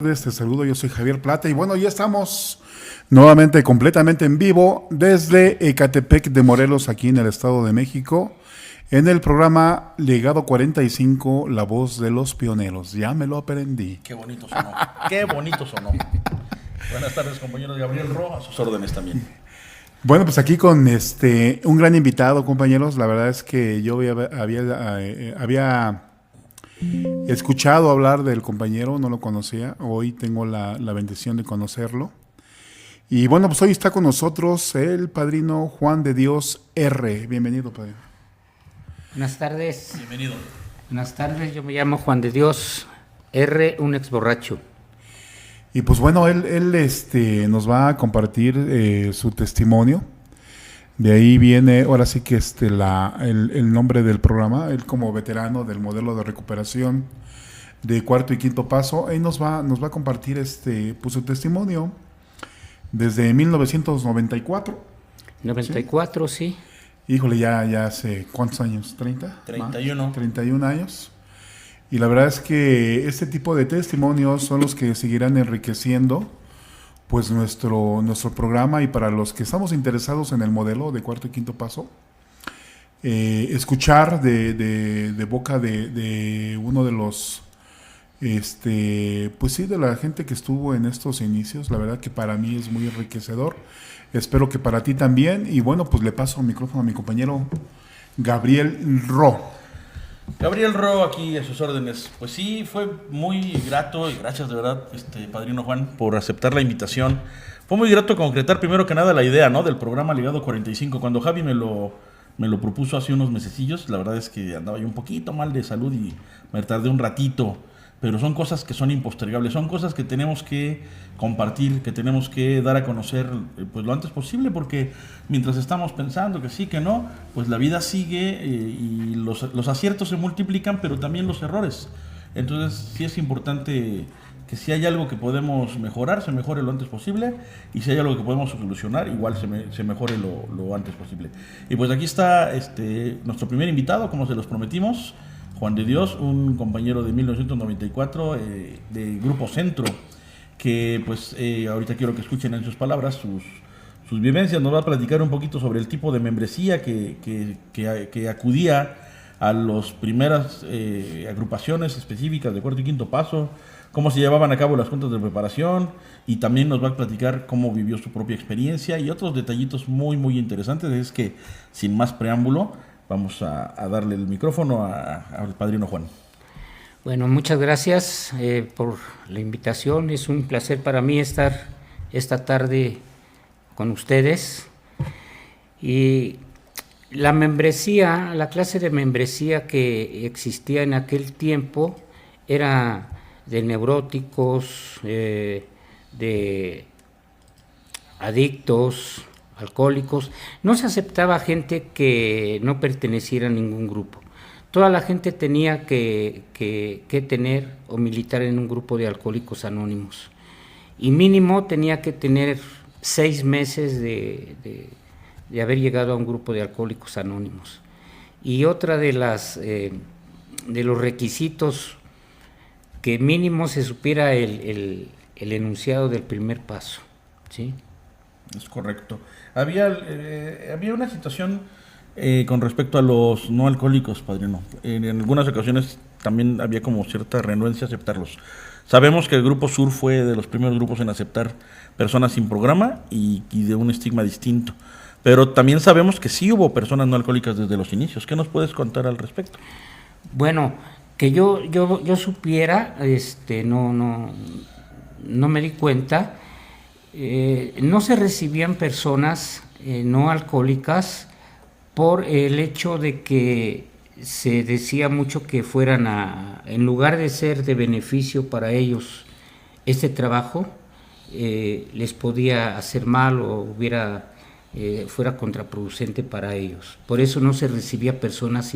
Te saludo, yo soy Javier Plata y bueno, ya estamos nuevamente completamente en vivo desde Ecatepec de Morelos, aquí en el Estado de México, en el programa Legado 45, La Voz de los Pioneros. Ya me lo aprendí. Qué bonito sonó, qué bonito sonó. Buenas tardes, compañeros. Gabriel Ro, a sus órdenes también. Bueno, pues aquí con un gran invitado, compañeros. La verdad es que yo había escuchado hablar del compañero, no lo conocía. Hoy tengo la bendición de conocerlo. Y bueno, pues hoy está con nosotros el padrino Juan de Dios R. Bienvenido, padrino. Buenas tardes. Bienvenido. Buenas tardes, yo me llamo Juan de Dios R., un ex borracho. Y pues bueno, él nos va a compartir su testimonio. De ahí viene, ahora sí que el nombre del programa, él como veterano del modelo de recuperación de cuarto y quinto paso, él nos va a compartir pues su testimonio desde 1994. 94, sí. Híjole, ya hace ¿cuántos años? ¿30? 31. ¿Más? 31 años. Y la verdad es que este tipo de testimonios son los que seguirán enriqueciendo pues nuestro programa, y para los que estamos interesados en el modelo de cuarto y quinto paso, escuchar de boca de uno de los pues sí, de la gente que estuvo en estos inicios, la verdad que para mí es muy enriquecedor. Espero que para ti también. Y bueno, pues le paso el micrófono a mi compañero Gabriel Ro. Gabriel Ro, aquí a sus órdenes. Pues sí, fue muy grato y gracias de verdad, padrino Juan, por aceptar la invitación. Fue muy grato concretar primero que nada la idea, ¿no?, del programa Legado 45. Cuando Javi me lo propuso hace unos mesecillos, la verdad es que andaba yo un poquito mal de salud y me tardé un ratito. Pero son cosas que son impostergables, son cosas que tenemos que compartir, que tenemos que dar a conocer pues lo antes posible, porque mientras estamos pensando que sí, que no, pues la vida sigue y los aciertos se multiplican, pero también los errores. Entonces sí es importante que si hay algo que podemos mejorar, se mejore lo antes posible, y si hay algo que podemos solucionar, igual se mejore lo antes posible. Y pues aquí está nuestro primer invitado, como se los prometimos, Juan de Dios, un compañero de 1994 de Grupo Centro, que pues ahorita quiero que escuchen en sus palabras sus vivencias. Nos va a platicar un poquito sobre el tipo de membresía que acudía a las primeras agrupaciones específicas de cuarto y quinto paso, cómo se llevaban a cabo las juntas de preparación, y también nos va a platicar cómo vivió su propia experiencia y otros detallitos muy, muy interesantes. Es que, sin más preámbulo, vamos a darle el micrófono al padrino Juan. Bueno, muchas gracias por la invitación. Es un placer para mí estar esta tarde con ustedes. Y la membresía, la clase de membresía que existía en aquel tiempo era de neuróticos, de adictos, alcohólicos. No se aceptaba gente que no perteneciera a ningún grupo. Toda la gente tenía que tener o militar en un grupo de Alcohólicos Anónimos, y mínimo tenía que tener 6 meses de haber llegado a un grupo de Alcohólicos Anónimos. Y otra de los requisitos, que mínimo se supiera el enunciado del primer paso, ¿sí? Es correcto. Había una situación con respecto a los no alcohólicos, padrino. En algunas ocasiones también había como cierta renuencia a aceptarlos. Sabemos que el Grupo Sur fue de los primeros grupos en aceptar personas sin programa y de un estigma distinto. Pero también sabemos que sí hubo personas no alcohólicas desde los inicios. ¿Qué nos puedes contar al respecto? Bueno, que yo supiera, no me di cuenta. No se recibían personas no alcohólicas por el hecho de que se decía mucho que fueran en lugar de ser de beneficio para ellos, este trabajo les podía hacer mal o fuera contraproducente para ellos. Por eso no se recibía personas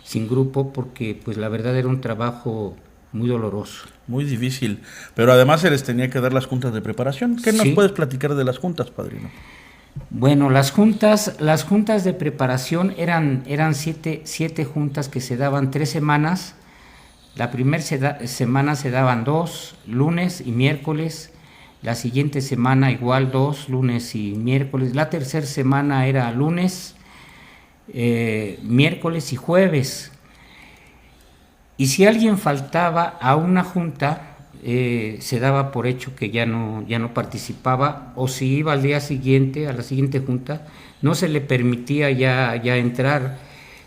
sin grupo, porque pues la verdad era un trabajo muy doloroso. Muy difícil, pero además se les tenía que dar las juntas de preparación. ¿Qué nos puedes platicar de las juntas, padrino? Bueno, las juntas de preparación eran 7 juntas que se daban 3 semanas La primera semana se daban 2, lunes y miércoles. La siguiente semana igual 2, lunes y miércoles. La tercera semana era lunes, miércoles y jueves. Y si alguien faltaba a una junta, se daba por hecho que ya no participaba, o si iba al día siguiente, a la siguiente junta, no se le permitía ya entrar,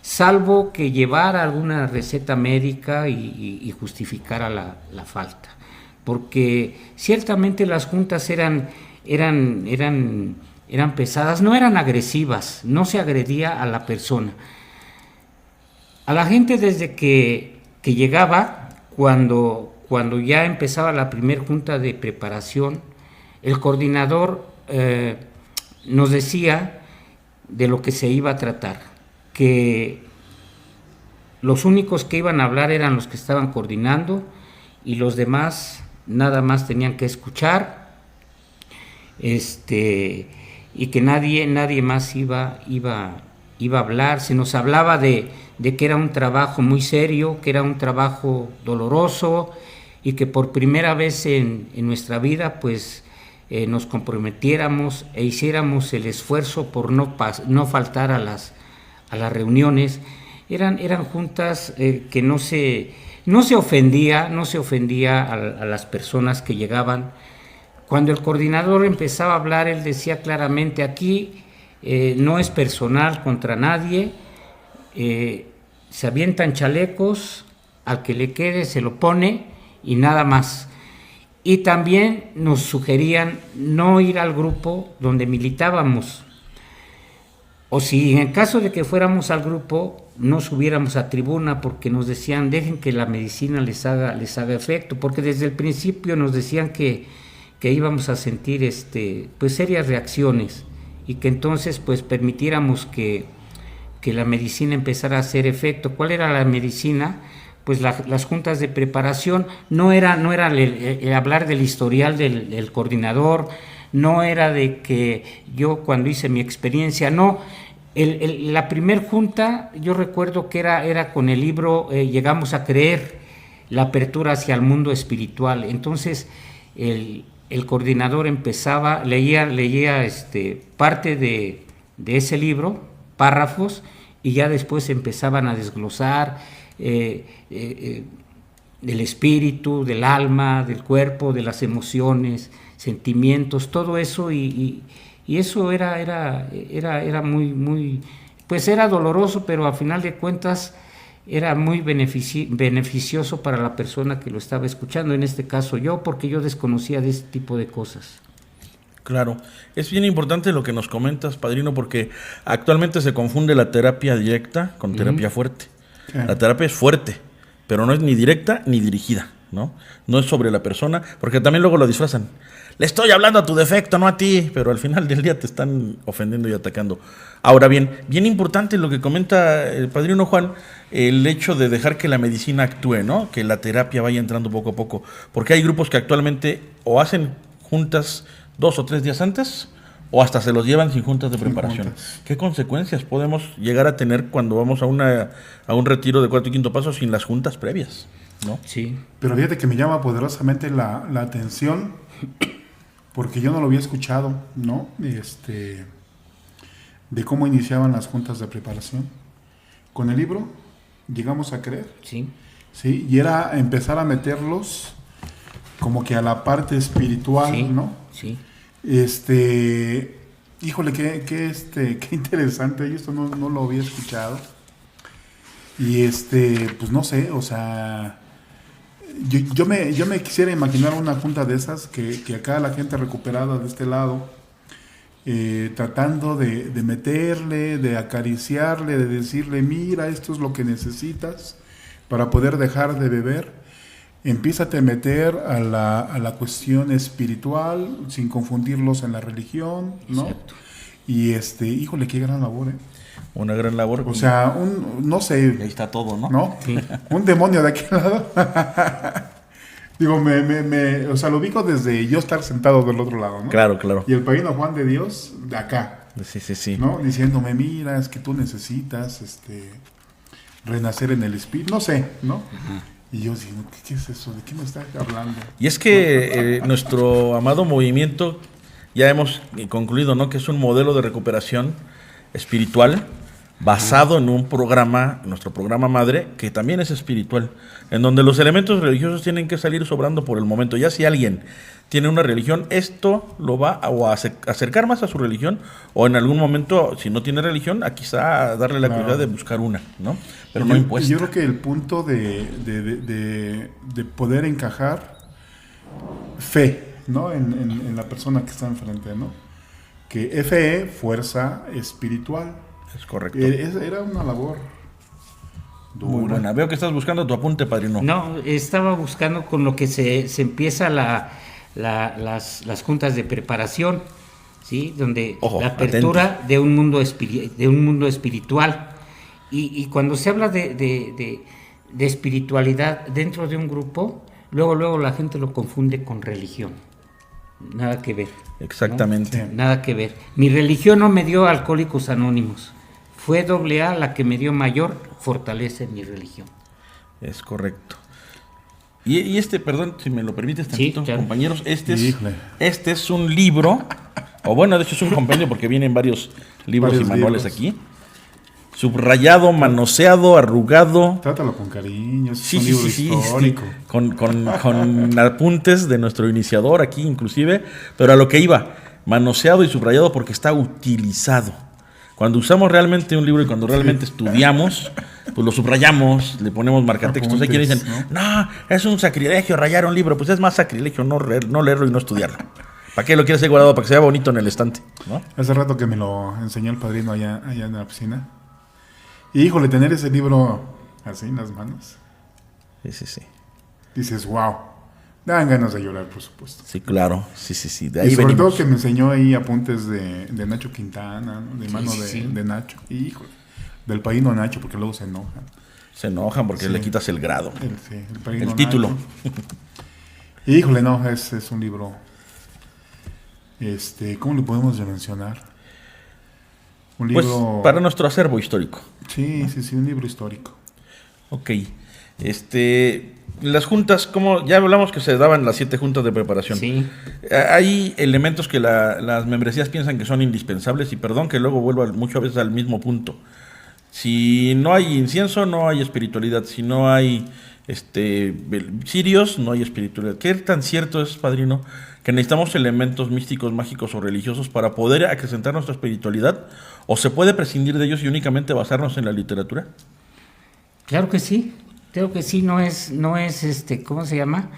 salvo que llevara alguna receta médica y justificara la falta. Porque ciertamente las juntas eran pesadas, no eran agresivas, no se agredía a la persona. A la gente desde que llegaba, cuando ya empezaba la primera junta de preparación, el coordinador nos decía de lo que se iba a tratar, que los únicos que iban a hablar eran los que estaban coordinando y los demás nada más tenían que escuchar, y que nadie más iba a hablar. Se nos hablaba de que era un trabajo muy serio, que era un trabajo doloroso, y que por primera vez en nuestra vida pues nos comprometiéramos e hiciéramos el esfuerzo por no faltar a las reuniones. Eran juntas que no se ofendía a las personas que llegaban. Cuando el coordinador empezaba a hablar, él decía claramente: aquí no es personal contra nadie, se avientan chalecos, al que le quede se lo pone y nada más. Y también nos sugerían no ir al grupo donde militábamos, o si en caso de que fuéramos al grupo no subiéramos a tribuna, porque nos decían: dejen que la medicina les haga efecto, porque desde el principio nos decían que íbamos a sentir pues serias reacciones, y que entonces pues permitiéramos que la medicina empezara a hacer efecto. ¿Cuál era la medicina? Pues las juntas de preparación no era el hablar del historial del coordinador, no era de que yo cuando hice mi experiencia, no. La primer junta, yo recuerdo que era con el libro Llegamos a creer, la apertura hacia el mundo espiritual. Entonces el coordinador empezaba, leía parte de ese libro, párrafos, y ya después empezaban a desglosar del espíritu, del alma, del cuerpo, de las emociones, sentimientos, todo eso, y eso era muy, pues era doloroso, pero a final de cuentas era muy beneficioso para la persona que lo estaba escuchando, en este caso yo, porque yo desconocía de este tipo de cosas. Claro, es bien importante lo que nos comentas, padrino, porque actualmente se confunde la terapia directa con terapia fuerte. La terapia es fuerte, pero no es ni directa ni dirigida, ¿no? No es sobre la persona, porque también luego lo disfrazan. Le estoy hablando a tu defecto, no a ti, pero al final del día te están ofendiendo y atacando. Ahora bien importante lo que comenta el padrino Juan, el hecho de dejar que la medicina actúe, ¿no? Que la terapia vaya entrando poco a poco, porque hay grupos que actualmente o hacen juntas 2 o 3 días antes, o hasta se los llevan sin juntas de preparación. ¿Qué consecuencias podemos llegar a tener cuando vamos a un retiro de 4 y 5 paso sin las juntas previas, ¿no? Sí. Pero fíjate que me llama poderosamente la atención, porque yo no lo había escuchado, ¿no? De cómo iniciaban las juntas de preparación. Con el libro Llegamos a creer. Sí. Sí, y era empezar a meterlos como que a la parte espiritual, sí, ¿no? Sí. Híjole, qué interesante, yo esto no lo había escuchado. Y pues no sé, o sea, yo me quisiera imaginar una junta de esas que acá la gente recuperada de este lado, tratando de meterle, de acariciarle, de decirle: mira, esto es lo que necesitas para poder dejar de beber. Empiézate a meter a la cuestión espiritual sin confundirlos en la religión, ¿no? Exacto. Y híjole, qué gran labor, ¿eh? Una gran labor. O sea, no sé. Ahí está todo, ¿no? ¿No? Sí. Un demonio de aquel lado. Digo, o sea, lo ubico desde yo estar sentado del otro lado, ¿no? Claro, claro. Y el padrino Juan de Dios de acá. Sí. ¿No? Diciéndome: mira, es que tú necesitas renacer en el espíritu, no sé, ¿no? Y yo digo, ¿qué es eso? ¿De qué me está hablando? Y es que nuestro amado movimiento, ya hemos concluido, ¿no?, que es un modelo de recuperación espiritual basado en un programa, nuestro programa madre, que también es espiritual, en donde los elementos religiosos tienen que salir sobrando por el momento. Ya si alguien tiene una religión, esto lo va a acercar más a su religión, o en algún momento, si no tiene religión, a quizá darle la curiosidad de buscar una, ¿no? Pero no impuesta. Yo creo que el punto de poder encajar fe, ¿no?, en la persona que está enfrente, ¿no? Que FE, fuerza espiritual. Es correcto. Era una labor dura. Muy buena. Veo que estás buscando tu apunte, padrino. No, estaba buscando con lo que se empieza las juntas de preparación, ¿sí? Donde Ojo, la apertura de un mundo espiritual. Y cuando se habla de espiritualidad dentro de un grupo, luego la gente lo confunde con religión. Nada que ver. Exactamente. ¿No? Sí. Nada que ver. Mi religión no me dio Alcohólicos Anónimos. Fue AA la que me dio mayor fortaleza en mi religión. Es correcto. Y perdón, si me lo permites tantito, sí, claro. Compañeros, este es un libro, o bueno, de hecho es un compendio porque vienen varios libros y manuales aquí. Subrayado, manoseado, arrugado. Trátalo con cariño, es sí, un libro histórico. Con apuntes de nuestro iniciador aquí inclusive, pero a lo que iba, manoseado y subrayado porque está utilizado. Cuando usamos realmente un libro y cuando realmente estudiamos, pues lo subrayamos, le ponemos marcatextos. Hay quienes dicen, no, es un sacrilegio rayar un libro. Pues es más sacrilegio no leerlo y no estudiarlo. ¿Para qué lo quieres hacer guardado? Para que sea bonito en el estante, ¿no? Hace rato que me lo enseñó el padrino allá en la oficina. Y híjole, tener ese libro así en las manos. Sí. Dices, wow. Dan ganas de llorar, por supuesto. Sí, claro. Sí. De ahí y sobre venimos. todo que me enseñó ahí apuntes de Nacho Quintana, ¿no? De mano de Nacho. Y híjole, del padrino Nacho, porque luego se enojan. Se enojan porque le quitas el grado. El título. Y híjole, no, es un libro. ¿Cómo le podemos mencionar? Un libro... Pues para nuestro acervo histórico. Sí, un libro histórico. Ok. Las juntas, como ya hablamos que se daban las 7 juntas de preparación. Sí. Hay elementos que las membresías piensan que son indispensables y perdón que luego vuelvo muchas veces al mismo punto. Si no hay incienso, no hay espiritualidad. Si no hay cirios, no hay espiritualidad. ¿Qué tan cierto es, padrino, que necesitamos elementos místicos, mágicos o religiosos para poder acrecentar nuestra espiritualidad? ¿O se puede prescindir de ellos y únicamente basarnos en la literatura? Claro que sí. Creo que sí, no es ¿cómo se llama?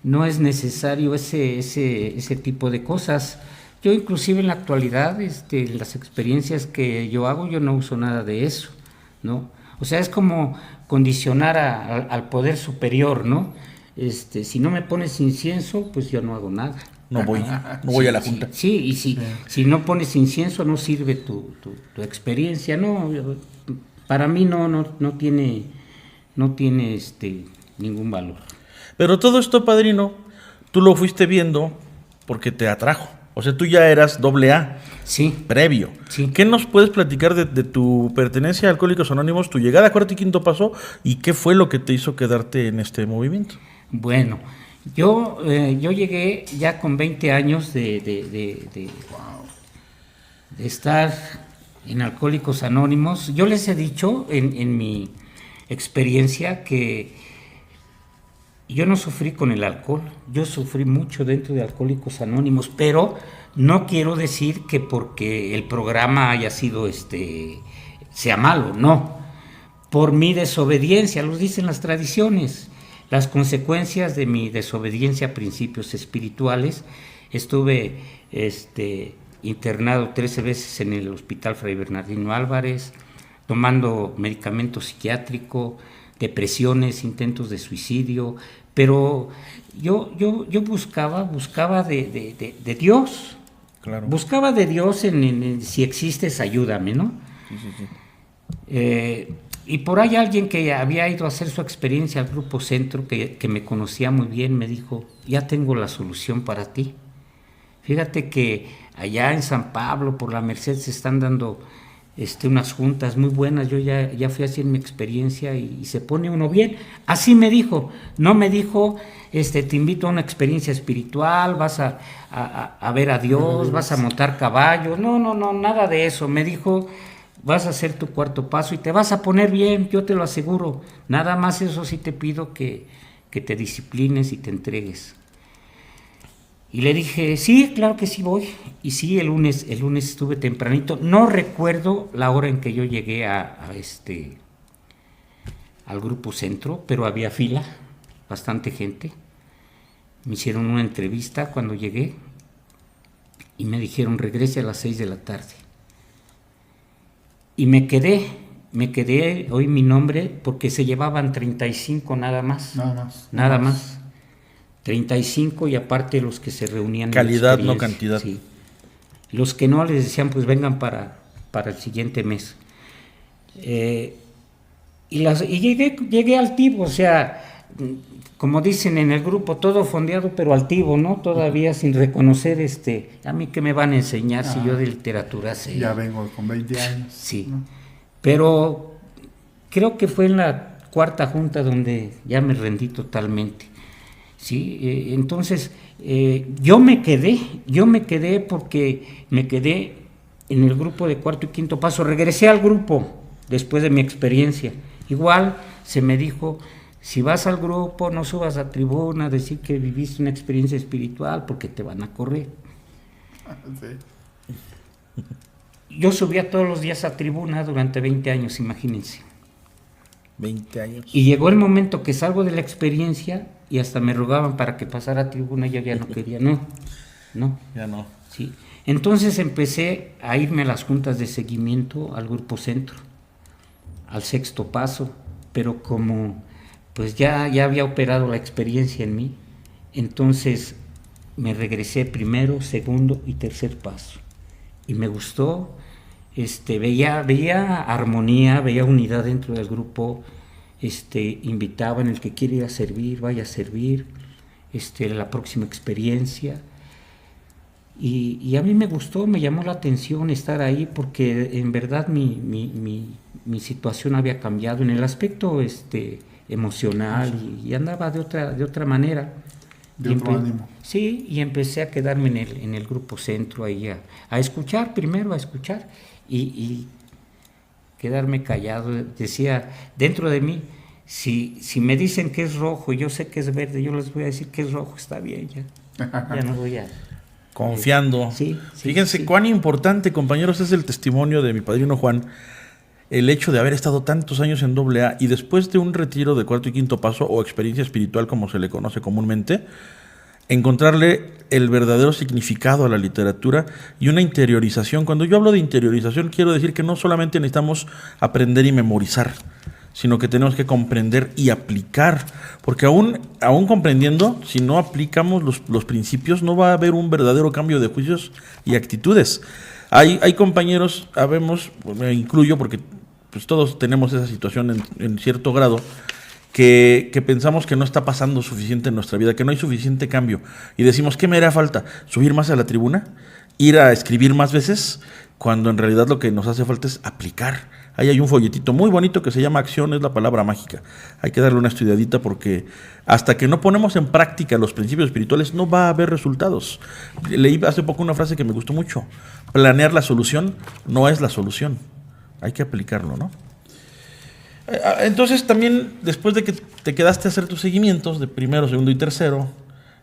No es necesario ese tipo de cosas. Yo inclusive en la actualidad, las experiencias que yo hago, yo no uso nada de eso, ¿no? O sea, es como condicionar al poder superior, ¿no? Si no me pones incienso, pues yo no hago nada. No voy a la junta. Sí, y si no pones incienso no sirve tu experiencia, no. Para mí no tiene ningún valor. Pero todo esto, padrino, tú lo fuiste viendo porque te atrajo. O sea, tú ya eras AA. Sí. Previo. Sí. ¿Qué nos puedes platicar de tu pertenencia a Alcohólicos Anónimos, tu llegada a Cuarto y Quinto Paso y qué fue lo que te hizo quedarte en este movimiento? Bueno, yo llegué ya con 20 años de estar en Alcohólicos Anónimos. Yo les he dicho en mi experiencia que yo no sufrí con el alcohol, yo sufrí mucho dentro de Alcohólicos Anónimos, pero no quiero decir que porque el programa haya sido sea malo, no. Por mi desobediencia, lo dicen las tradiciones, las consecuencias de mi desobediencia a principios espirituales. Estuve internado 13 veces en el Hospital Fray Bernardino Álvarez, tomando medicamento psiquiátrico, depresiones, intentos de suicidio, pero yo buscaba de Dios. Claro. Buscaba de Dios en si existes, ayúdame, ¿no? Sí. Y por ahí alguien que había ido a hacer su experiencia al Grupo Centro, que me conocía muy bien, me dijo, ya tengo la solución para ti. Fíjate que allá en San Pablo, por la Merced, se están dando unas juntas muy buenas, yo ya fui así en mi experiencia y se pone uno bien. Así me dijo, no me dijo, te invito a una experiencia espiritual, vas a ver a Dios, vas a montar caballos, no, nada de eso. Me dijo, vas a hacer tu cuarto paso y te vas a poner bien, yo te lo aseguro. Nada más eso sí te pido que te disciplines y te entregues. Y le dije, sí, claro que sí voy. Y sí, el lunes estuve tempranito. No recuerdo la hora en que yo llegué al Grupo Centro, pero había fila, bastante gente. Me hicieron una entrevista cuando llegué y me dijeron, regrese a las 6 de la tarde. Y me quedé, oí mi nombre, porque se llevaban 35 nada más. Nada más. 35 y aparte los que se reunían. Calidad, no cantidad. Sí. Los que no les decían, pues vengan para el siguiente mes. Y llegué altivo, o sea, como dicen en el grupo, todo fondeado pero altivo, ¿no? Todavía sin reconocer, a mí que me van a enseñar si yo de literatura sé. Ya vengo con 20 años. Sí, ¿no? Pero creo que fue en la cuarta junta donde ya me rendí totalmente. Sí, entonces yo me quedé porque me quedé en el grupo de cuarto y quinto paso. Regresé al grupo después de mi experiencia. Igual se me dijo, si vas al grupo no subas a tribuna a decir que viviste una experiencia espiritual porque te van a correr. Sí. Yo subía todos los días a tribuna durante 20 años, imagínense. 20 años. Y llegó el momento que salgo de la experiencia y hasta me rogaban para que pasara a tribuna y yo ya no quería, no. Ya no. Sí. Entonces empecé a irme a las juntas de seguimiento al Grupo Centro, al sexto paso, pero como pues ya había operado la experiencia en mí, entonces me regresé primero, segundo y tercer paso. Y me gustó, veía armonía, veía unidad dentro del grupo, invitaban el que quiere ir a servir, vaya a servir, la próxima experiencia. Y a mí me gustó, me llamó la atención estar ahí porque en verdad mi situación había cambiado en el aspecto emocional y andaba de otra manera. De otro ánimo. Sí, y empecé a quedarme en el Grupo Centro ahí a escuchar, primero a escuchar y quedarme callado. Decía dentro de mí, si me dicen que es rojo y yo sé que es verde, yo les voy a decir que es rojo, está bien, ya no voy a... Confiando. Sí, Fíjense cuán importante, compañeros, es el testimonio de mi padrino Juan, el hecho de haber estado tantos años en AA y después de un retiro de cuarto y quinto paso o experiencia espiritual, como se le conoce comúnmente, encontrarle el verdadero significado a la literatura y una interiorización. Cuando yo hablo de interiorización, quiero decir que no solamente necesitamos aprender y memorizar, sino que tenemos que comprender y aplicar, porque aún comprendiendo, si no aplicamos los principios, no va a haber un verdadero cambio de juicios y actitudes. Hay compañeros, habemos, me incluyo porque pues todos tenemos esa situación en cierto grado, que pensamos que no está pasando suficiente en nuestra vida, que no hay suficiente cambio, y decimos, ¿qué me hará falta? ¿Subir más a la tribuna? ¿Ir a escribir más veces? Cuando en realidad lo que nos hace falta es aplicar. Ahí hay un folletito muy bonito que se llama Acción, es la palabra mágica. Hay que darle una estudiadita porque hasta que no ponemos en práctica los principios espirituales no va a haber resultados. Leí hace poco una frase que me gustó mucho. Planear la solución no es la solución. Hay que aplicarlo, ¿no? Entonces también, después de que te quedaste a hacer tus seguimientos de primero, segundo y tercero,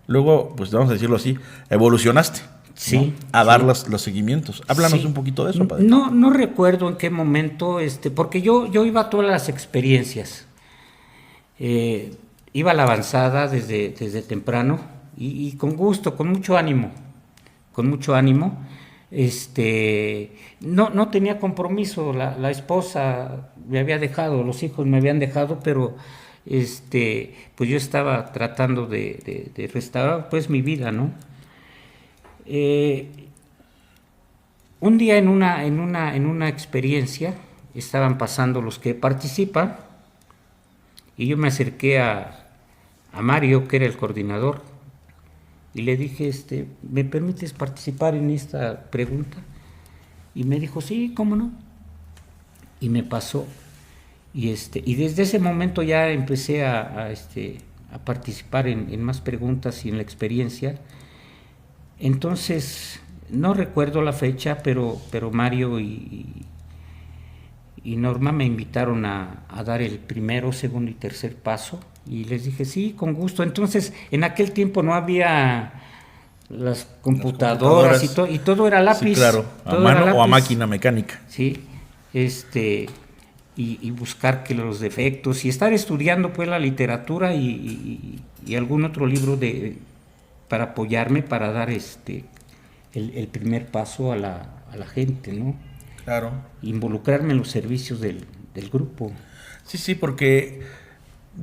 luego, pues vamos a decirlo así, evolucionaste. Sí, ¿no? A dar los seguimientos. Háblanos un poquito de eso, padre. No recuerdo en qué momento, porque yo iba a todas las experiencias. Iba a la avanzada desde temprano y con gusto, con mucho ánimo. No tenía compromiso, la esposa me había dejado, los hijos me habían dejado, pero pues yo estaba tratando de restaurar pues mi vida, ¿no? Un día en una experiencia estaban pasando los que participan y yo me acerqué a Mario, que era el coordinador, y le dije, ¿me permites participar en esta pregunta? Y me dijo, sí, ¿cómo no? y me pasó. Y desde ese momento ya empecé a participar en más preguntas y en la experiencia. Entonces, no recuerdo la fecha, pero Mario y Norma me invitaron a dar el primero, segundo y tercer paso, y les dije sí, con gusto. Entonces, en aquel tiempo no había las computadoras y todo era lápiz. Sí, claro, a mano o a máquina mecánica. Sí, y buscar que los defectos y estar estudiando pues la literatura y algún otro libro para apoyarme para dar el primer paso a la gente, ¿no? Claro. Involucrarme en los servicios del grupo. Sí, porque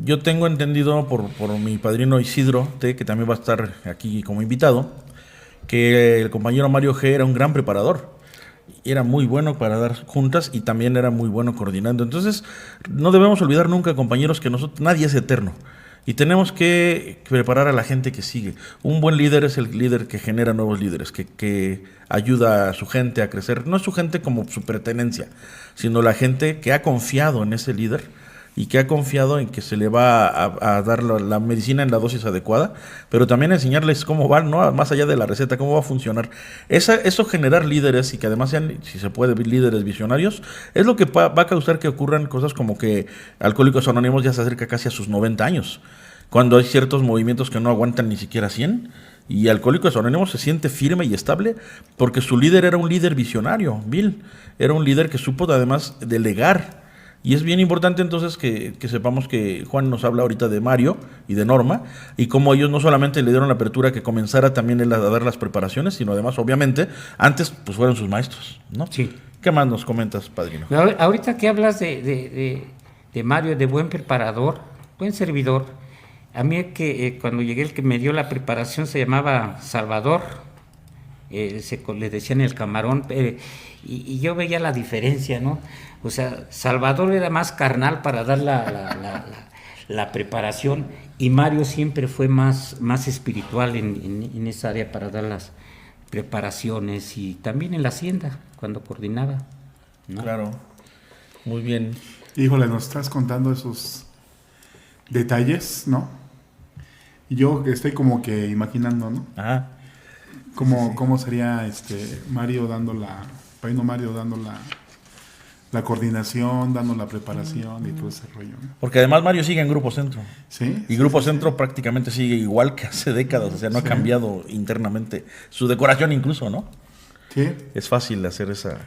yo tengo entendido por mi padrino Isidro, que también va a estar aquí como invitado, que el compañero Mario G. era un gran preparador. Era muy bueno para dar juntas y también era muy bueno coordinando. Entonces, no debemos olvidar nunca, compañeros, que nadie es eterno. Y tenemos que preparar a la gente que sigue. Un buen líder es el líder que genera nuevos líderes, que ayuda a su gente a crecer. No es su gente como su pertenencia, sino la gente que ha confiado en ese líder y que ha confiado en que se le va a dar la medicina en la dosis adecuada, pero también enseñarles cómo va, ¿no? Más allá de la receta, cómo va a funcionar. Eso generar líderes y que además sean, si se puede, líderes visionarios, es lo que va a causar que ocurran cosas como que Alcohólicos Anónimos ya se acerca casi a sus 90 años, cuando hay ciertos movimientos que no aguantan ni siquiera 100, y Alcohólicos Anónimos se siente firme y estable porque su líder era un líder visionario. Bill era un líder que supo además delegar. Y es bien importante entonces que sepamos que Juan nos habla ahorita de Mario y de Norma, y cómo ellos no solamente le dieron la apertura que comenzara también él a dar las preparaciones, sino además, obviamente, antes pues fueron sus maestros, ¿no? Sí. ¿Qué más nos comentas, padrino? Ahorita que hablas de Mario, de buen preparador, buen servidor, a mí cuando llegué el que me dio la preparación se llamaba Salvador, le decían el camarón, y yo veía la diferencia, ¿no? O sea, Salvador era más carnal para dar la preparación, y Mario siempre fue más espiritual en esa área para dar las preparaciones, y también en la hacienda, cuando coordinaba, ¿no? Claro, muy bien. Híjole, nos estás contando esos detalles, ¿no? Y yo estoy como que imaginando, ¿no? Ajá. ¿Cómo sería Mario dando la coordinación, dando la preparación y todo ese rollo, ¿no? Porque además Mario sigue en Grupo Centro. Sí. Y Grupo Centro prácticamente sigue igual que hace décadas, o sea, no ha cambiado internamente. Su decoración incluso, ¿no? Sí. Es fácil hacer esa...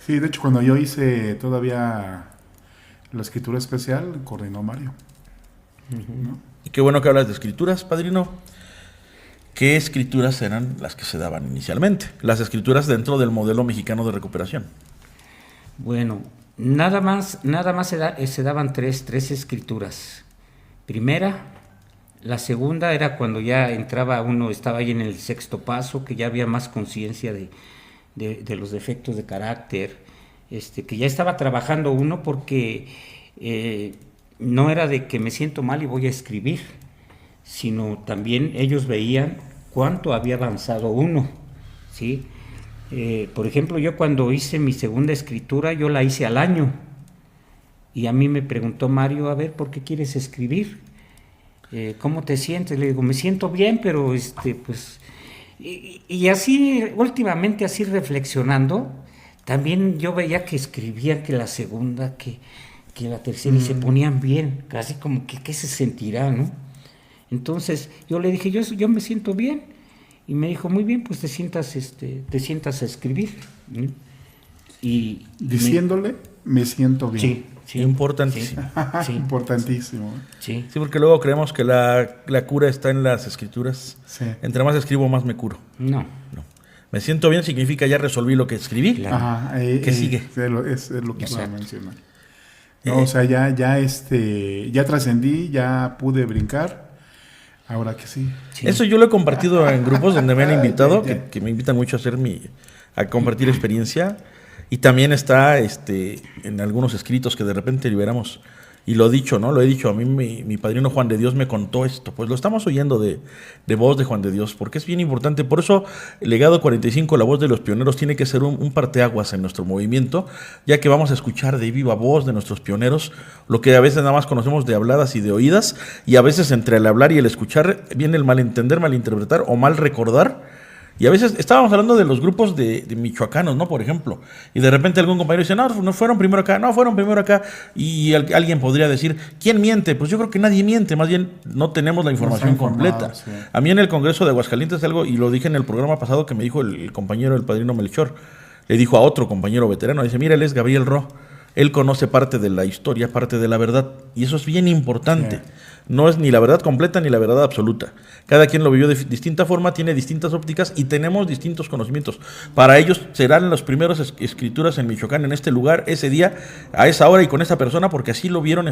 Sí, de hecho cuando yo hice todavía la escritura especial, coordinó Mario. ¿No? Y qué bueno que hablas de escrituras, padrino. ¿Qué escrituras eran las que se daban inicialmente? Las escrituras dentro del modelo mexicano de recuperación. Bueno, nada más se daban tres escrituras. Primera, la segunda era cuando ya entraba uno, estaba ahí en el sexto paso, que ya había más conciencia de los defectos de carácter, que ya estaba trabajando uno, porque no era de que me siento mal y voy a escribir, sino también ellos veían cuánto había avanzado uno, ¿sí? Por ejemplo, yo cuando hice mi segunda escritura, yo la hice al año, y a mí me preguntó Mario, a ver, ¿por qué quieres escribir? ¿Cómo te sientes? Le digo, me siento bien, pero pues... Y así, últimamente, así reflexionando, también yo veía que escribían que la segunda, que la tercera, y se ponían bien, casi como que qué se sentirá, ¿no? Entonces yo le dije, yo me siento bien, y me dijo, muy bien, pues te sientas a escribir, ¿no? Y diciéndole, me siento bien. Sí, importantísimo. Sí. Importantísimo. Sí. Sí, porque luego creemos que la cura está en las escrituras. Sí. Entre más escribo, más me curo. No. Me siento bien significa ya resolví lo que escribí. Claro. Ajá, ¿Qué sigue? Es lo que iba a mencionar. No, Eh. o sea, ya trascendí, ya pude brincar. Ahora que sí. Sí. Eso yo lo he compartido en grupos donde me han invitado, que me invitan mucho a compartir experiencia. Y también está en algunos escritos que de repente liberamos, Y lo dicho, ¿no? Lo he dicho, a mí mi padrino Juan de Dios me contó esto. Pues lo estamos oyendo de voz de Juan de Dios, porque es bien importante. Por eso, Legado 45, la voz de los pioneros, tiene que ser un parteaguas en nuestro movimiento, ya que vamos a escuchar de viva voz de nuestros pioneros, lo que a veces nada más conocemos de habladas y de oídas, y a veces entre el hablar y el escuchar viene el malentender, malinterpretar o mal recordar. Y a veces estábamos hablando de los grupos de michoacanos, ¿no? Por ejemplo. Y de repente algún compañero dice, no fueron primero acá, no fueron primero acá. Y alguien podría decir, ¿quién miente? Pues yo creo que nadie miente, más bien no tenemos la información completa. Sí. A mí en el Congreso de Aguascalientes algo, y lo dije en el programa pasado que me dijo el compañero, el padrino Melchor, le dijo a otro compañero veterano, dice, mira, él es Gabriel Ro. Él conoce parte de la historia, parte de la verdad, y eso es bien importante. Sí. No es ni la verdad completa ni la verdad absoluta. Cada quien lo vivió de distinta forma, tiene distintas ópticas y tenemos distintos conocimientos. Para ellos serán las primeras escrituras en Michoacán, en este lugar, ese día, a esa hora y con esa persona, porque así lo vieron,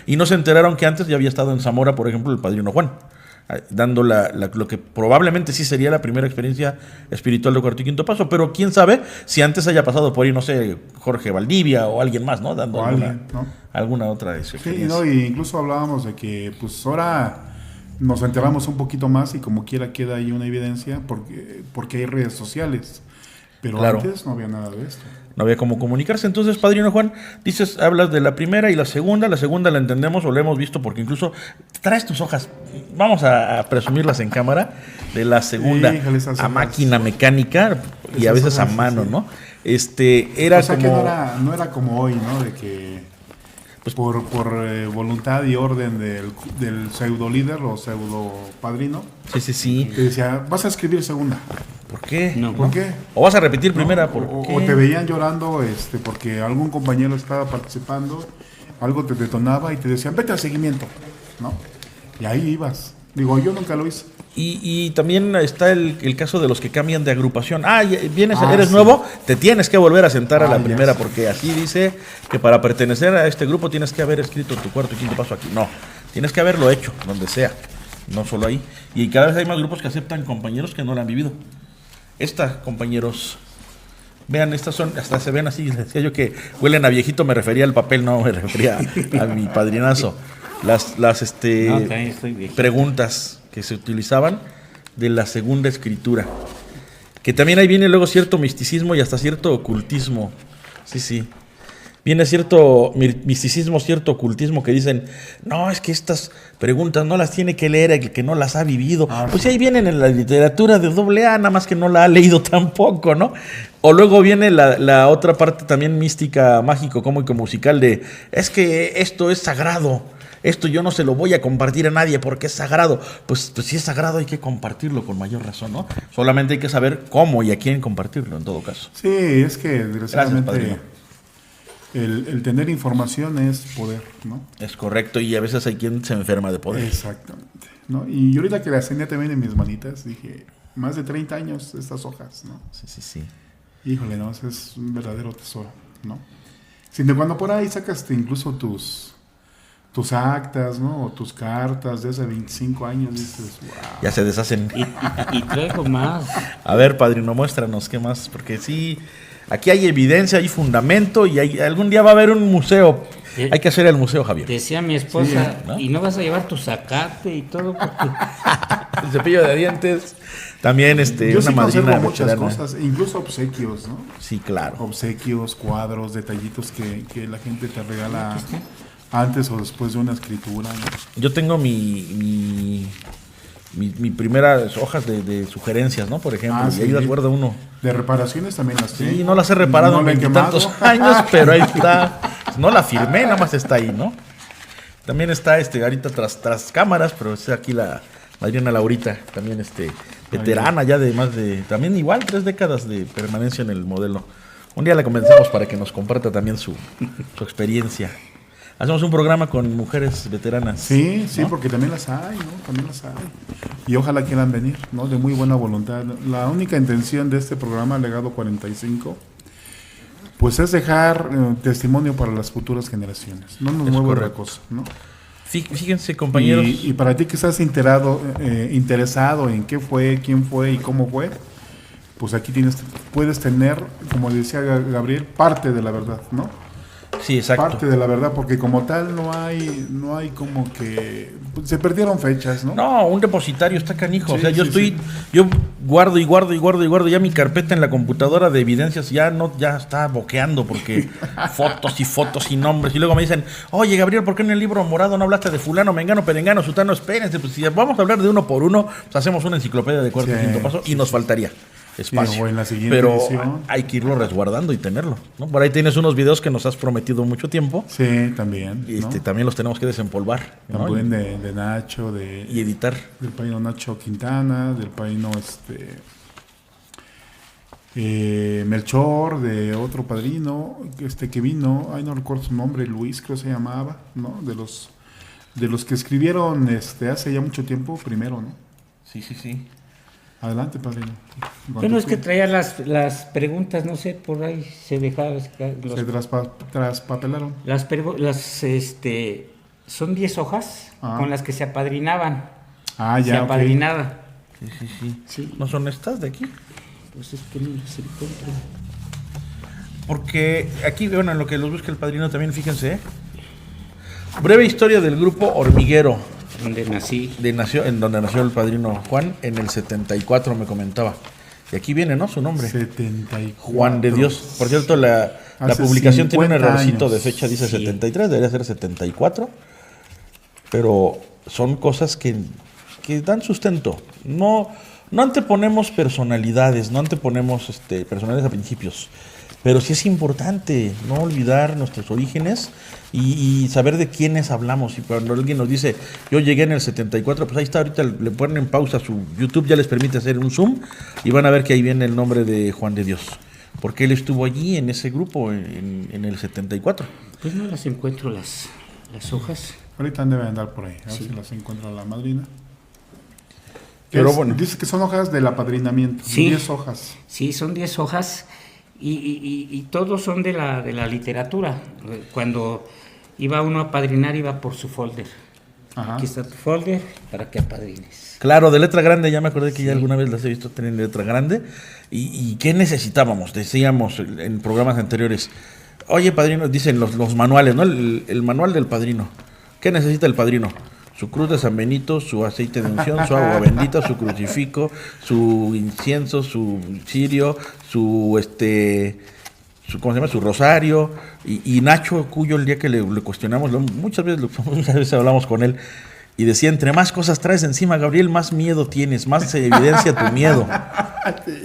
y no se enteraron que antes ya había estado en Zamora, por ejemplo, el padrino Juan, dando lo que probablemente sí sería la primera experiencia espiritual de Cuarto y Quinto Paso, pero quién sabe si antes haya pasado por ahí, no sé, Jorge Valdivia o alguien más, ¿no? Dando alguna otra experiencia. Sí, no, y incluso hablábamos de que pues ahora nos enteramos un poquito más y como quiera queda ahí una evidencia porque hay redes sociales, pero claro, antes no había nada de esto. No había cómo comunicarse. Entonces, padrino Juan, hablas de la primera y la segunda la entendemos o la hemos visto porque incluso traes tus hojas, vamos a presumirlas en cámara, de la segunda a máquina mecánica y a veces a mano, ¿no? Era o sea como... que no era como hoy, ¿no? De que pues por voluntad y orden del pseudo líder o pseudo padrino. Sí. Te decía, vas a escribir segunda. ¿Por qué? No, ¿por qué? O vas a repetir primera. O te veían llorando porque algún compañero estaba participando, algo te detonaba y te decían, vete al seguimiento, ¿no? Y ahí ibas. Digo, yo nunca lo hice. Y también está el caso de los que cambian de agrupación. Eres nuevo, te tienes que volver a sentar a la primera, porque así dice que para pertenecer a este grupo tienes que haber escrito tu cuarto y quinto paso aquí. No, tienes que haberlo hecho, donde sea, no solo ahí. Y cada vez hay más grupos que aceptan compañeros que no lo han vivido. Compañeros, vean, estas son, hasta se ven así, decía yo que huelen a viejito, me refería al papel, no me refería a mi padrinazo. Las preguntas que se utilizaban de la segunda escritura, que también ahí viene luego cierto misticismo y hasta cierto ocultismo. Sí, viene cierto misticismo, cierto ocultismo que dicen, no, es que estas preguntas no las tiene que leer el que no las ha vivido. Pues ahí vienen en la literatura de AA, nada más que no la ha leído tampoco, ¿no? O luego viene la otra parte también mística, mágico, cómico, musical de, es que esto es sagrado. Esto yo no se lo voy a compartir a nadie porque es sagrado. Pues si es sagrado hay que compartirlo con mayor razón, ¿no? Solamente hay que saber cómo y a quién compartirlo en todo caso. Sí, es que desgraciadamente el tener información es poder, ¿no? Es correcto, y a veces hay quien se enferma de poder. Exactamente, ¿no? Y ahorita que las tenía también en mis manitas, dije, más de 30 años estas hojas, ¿no? Sí. Híjole, no, es un verdadero tesoro, ¿no? Si de cuando por ahí sacas incluso tus actas, ¿no? O tus cartas de hace 25 años, dices, wow. Ya se deshacen. Y traigo más. A ver, padrino, muéstranos qué más, porque sí, aquí hay evidencia, hay fundamento y algún día va a haber un museo. Hay que hacer el museo, Javier. Decía mi esposa, sí, ¿no? Y no vas a llevar tu zacate y todo porque... El cepillo de dientes. También yo una madrina muchas cosas, incluso obsequios, ¿no? Sí, claro. Obsequios, cuadros, detallitos que la gente te regala antes o después de una escritura, ¿no? Yo tengo mi primeras hojas de sugerencias, ¿no? Por ejemplo, y ahí las guarda uno. De reparaciones también las tengo. Sí, no las he reparado en 20 tantos años, pero ahí está. No la firmé, nada más está ahí, ¿no? También está ahorita tras cámaras, pero está aquí la Adriana Laurita, también veterana ya de más de, también igual 3 décadas de permanencia en el modelo. Un día la convencemos para que nos comparta también su experiencia. Hacemos un programa con mujeres veteranas. Sí, ¿no? Porque también las hay, ¿no? También las hay. Y ojalá quieran venir, ¿no? De muy buena voluntad. La única intención de este programa, Legado 45, pues es dejar testimonio para las futuras generaciones. No nos mueve otra cosa, ¿no? Fíjense, compañeros. Y para ti que estás interesado en qué fue, quién fue y cómo fue, pues aquí puedes tener, como decía Gabriel, parte de la verdad, ¿no? Sí, exacto. parte de la verdad, porque como tal no hay como que pues, se perdieron fechas, ¿no? No, un depositario está canijo. Sí, O sea, sí. yo guardo y guardo y guardo y guardo. Ya mi carpeta en la computadora de evidencias ya está boqueando porque fotos y fotos y nombres. Y luego me dicen, oye Gabriel, ¿por qué en el libro morado no hablaste de fulano, mengano, perengano, sutano? Espérense, pues si vamos a hablar de uno por uno, pues hacemos una enciclopedia de cuarto y quinto paso y nos faltaría espacio. o en la siguiente Pero edición. hay que irlo resguardando y tenerlo, ¿no? Por ahí tienes unos videos que nos has prometido mucho tiempo. Sí, también. Y ¿no? También los tenemos que desempolvar, ¿no? También de Nacho, Y editar. del paíno Nacho Quintana, del paíno Melchor, de otro padrino que vino, no recuerdo su nombre, Luis creo se llamaba, ¿no? De los que escribieron hace ya mucho tiempo primero, ¿no? Sí. Adelante, padrino. Bueno, es que traía las preguntas, no sé, por ahí se dejaba. Se traspapelaron. Son 10 hojas Ah. con las que se apadrinaban. Ah, ya, Se ok. apadrinaba. Sí. ¿No son estas de aquí? Pues es que no las encuentro. Porque aquí, bueno, en lo que los busca el padrino también, fíjense. Breve historia del grupo Hormiguero. Donde nací. En donde nació el padrino Juan, en el 74 me comentaba. Y aquí viene, ¿no? Su nombre. 74. Juan de Dios. Por cierto, la Hace publicación tiene un 50 errorcito años. de fecha, dice Sí. 73, debería ser 74. Pero son cosas que dan sustento. No anteponemos personalidades, no anteponemos personalidades a principios. Pero sí es importante no olvidar nuestros orígenes y saber de quiénes hablamos. Y cuando alguien nos dice, yo llegué en el 74, pues ahí está, ahorita le ponen en pausa su YouTube, ya les permite hacer un zoom y van a ver que ahí viene el nombre de Juan de Dios. Porque él estuvo allí en ese grupo en el 74. Pues no las encuentro las hojas. Ahorita deben andar por ahí, a ver si las encuentra la madrina. Pero bueno. Dice que son hojas del apadrinamiento, Sí. 10 hojas. Sí, son 10 hojas y todos son de la literatura. Cuando iba uno a apadrinar, iba por su folder. Ajá. Aquí está tu folder para que apadrines. Claro, de letra grande, ya me acordé que ya alguna vez las he visto tener letra grande. ¿Y qué necesitábamos? Decíamos en programas anteriores, oye padrino, dicen los manuales, ¿no? El manual del padrino. ¿Qué necesita el padrino? Su cruz de San Benito, su aceite de unción, su agua bendita, su crucifijo, su incienso, su cirio, su ¿cómo se llama? Su rosario. Y Nacho Cuyo, el día que le cuestionamos, muchas veces hablamos con él, y decía, entre más cosas traes encima, Gabriel, más miedo tienes, más se evidencia tu miedo.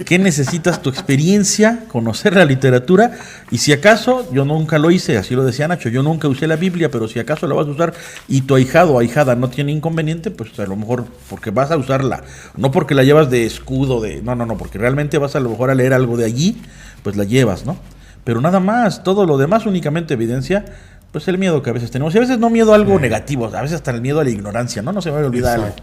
¿Qué necesitas? Tu experiencia, conocer la literatura, y si acaso, yo nunca lo hice, así lo decía Nacho, yo nunca usé la Biblia, pero si acaso la vas a usar y tu ahijado o ahijada no tiene inconveniente, pues a lo mejor porque vas a usarla, no porque la llevas de escudo, no, porque realmente vas a lo mejor a leer algo de allí, pues la llevas, ¿no? Pero nada más, todo lo demás únicamente evidencia pues el miedo que a veces tenemos, y a veces no miedo a algo negativo, a veces hasta el miedo a la ignorancia, ¿no? No se me va a olvidar algo.